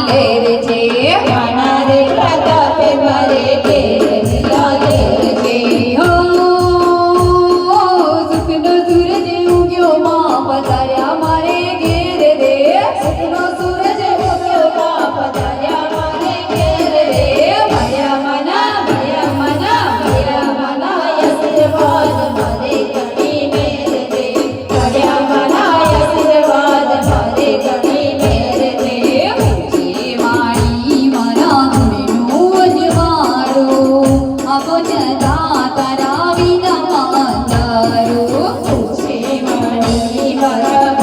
ઘેર છે માના રે પ્રતાપે મારે ઘેર દિયા ઘેર છે હો સુખનો સૂરજ ઉગ્યો માં પધાર્યા મારે ઘેર રે સુખનો સૂરજ ઉગ્યો માં પધાર્યા મારે ઘેર રે ભયા મના આશીર્વાદ મારે ઘણી મેર રે ભયા મના આશીર્વાદ મારે ઘણી મેર રે જે વાણી મારા ગુણનો અજવાળો આપો જતા તારા વિના માંધારો છે વાણી મારા